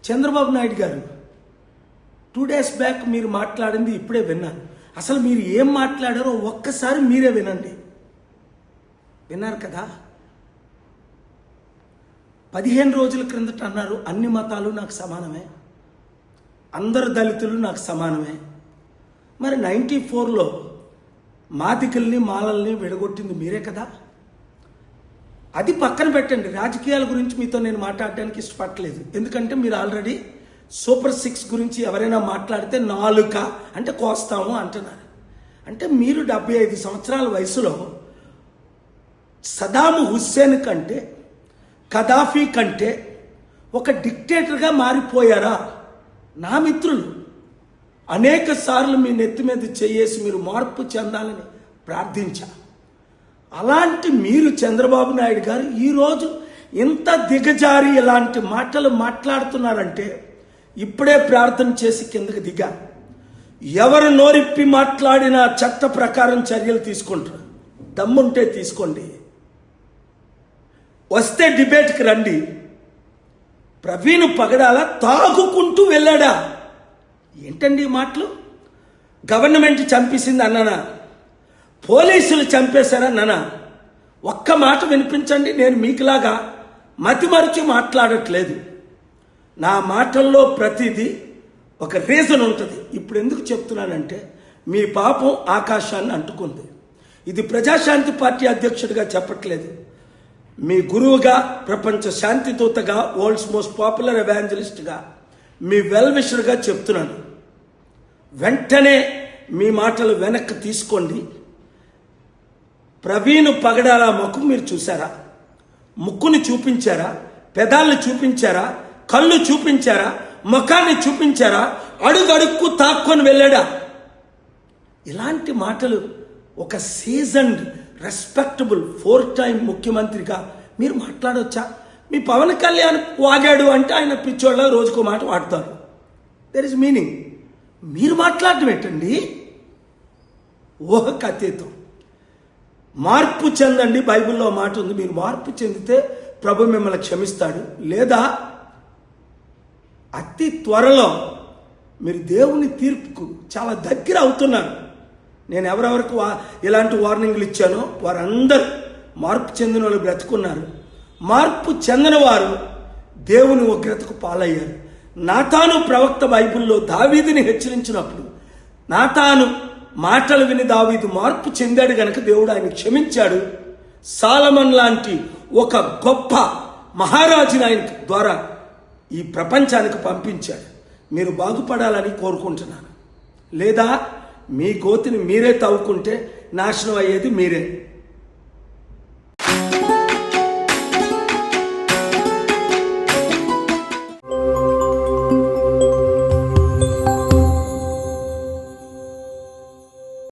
చంద్రబాబు నాయుడు గారు 2 days back మీరు మాట్లాడింది ఇప్పుడే విన్నాను. అసలు మీరు ఏం మాట్లాడారో ఒక్కసారి మీరే వినండి. విన్నారు కదా? 15 రోజుల క్రిందట అన్నారు అన్ని మతాలు నాకు సమానమే, అందరు దళితులు నాకు సమానమే. మరి 94లో మాదికల్ని మాలల్ని విడగొట్టింది మీరే కదా. అది పక్కన పెట్టండి, రాజకీయాల గురించి మీతో నేను మాట్లాడడానికి ఇష్టపడలేదు. ఎందుకంటే మీరు ఆల్రెడీ సూపర్ 6 గురించి ఎవరైనా మాట్లాడితే నాలుక అంటే కోస్తాము అంటున్నారు. అంటే మీరు 75 సంవత్సరాల వయసులో సదాము హుస్సేన్ కంటే కదాఫీ కంటే ఒక డిక్టేటర్గా మారిపోయారా? నా మిత్రులు అనేక సార్లు మీ నెత్తి మీద చేయేసి మీరు మార్పు చెందాలని ప్రార్థించా. అలాంటి మీరు చంద్రబాబు నాయుడు గారు ఈరోజు ఇంత దిగజారి ఇలాంటి మాటలు మాట్లాడుతున్నారంటే ఇప్పుడే ప్రార్థన చేసి కిందకి దిగా. ఎవరు నోరిప్పి మాట్లాడినా చట్ట ప్రకారం చర్యలు తీసుకుంటారు. దమ్ముంటే తీసుకోండి, వస్తే డిబేట్కి రండి. ప్రవీణ్ పగడాల తాగుకుంటూ వెళ్ళాడా? ఏంటండి ఈ మాటలు? గవర్నమెంట్ చంపేసింది అన్నానా? పోలీసులు చంపేశారన్నానా? ఒక్క మాట వినిపించండి. నేను మీకులాగా మతిమరిచి మాట్లాడట్లేదు. నా మాటల్లో ప్రతిదీ ఒక రీజన్ ఉంటుంది. ఇప్పుడు ఎందుకు చెప్తున్నానంటే మీ పాపం ఆకాశాన్ని అంటుకుంది. ఇది ప్రజాశాంతి పార్టీ అధ్యక్షుడిగా చెప్పట్లేదు, మీ గురువుగా, ప్రపంచ శాంతి దూతగా, వరల్డ్స్ మోస్ట్ పాపులర్ ఎవాంజలిస్ట్గా, మీ వెల్ విషర్గా చెప్తున్నాను. వెంటనే మీ మాటలు వెనక్కి తీసుకోండి. ప్రవీణ్ పగడాల ముఖం మీరు చూసారా? ముక్కుని చూపించారా? పెదాలను చూపించారా? కళ్ళు చూపించారా? ముఖాన్ని చూపించారా? అడుగడుక్కు తాక్కొని వెళ్ళాడా? ఇలాంటి మాటలు ఒక సీజన్డ్ రెస్పెక్టబుల్ 4 టైం ముఖ్యమంత్రిగా మీరు మాట్లాడవచ్చా? మీ పవన్ కళ్యాణ్ వాగాడు అంటే ఆయన పిచ్చోళ్ళ రోజుకో మాట వాడతారు. There is meaning. మీరు మాట్లాడటం ఏంటండి? ఊహకు అతీతం. మార్పు చెందండి. బైబిల్లో మాట ఉంది, మీరు మార్పు చెందితే ప్రభు మిమ్మల్ని క్షమిస్తాడు. లేదా అతి త్వరలో మీరు దేవుని తీర్పుకు చాలా దగ్గర అవుతున్నారు. నేను ఎవరెవరికి ఇలాంటి వార్నింగ్లు ఇచ్చానో వారందరూ మార్పు చెందిన వాళ్ళు బ్రతుకున్నారు. మార్పు చెందిన వారు దేవుని ఉగ్రతకు పాలయ్యారు. నాతాను ప్రవక్త బైబిల్లో దావీదుని హెచ్చరించినప్పుడు నాతాను మాటలు విని దావీదు మార్పు చెందాడు గనక దేవుడు ఆయన క్షమించాడు. సాలమన్ లాంటి ఒక గొప్ప మహారాజుని ఆయన ద్వారా ఈ ప్రపంచానికి పంపించాడు. మీరు బాగుపడాలని కోరుకుంటున్నాను. లేదా మీ గోతిని మీరే తవ్వుకుంటే నాశనం అయ్యేది మీరే.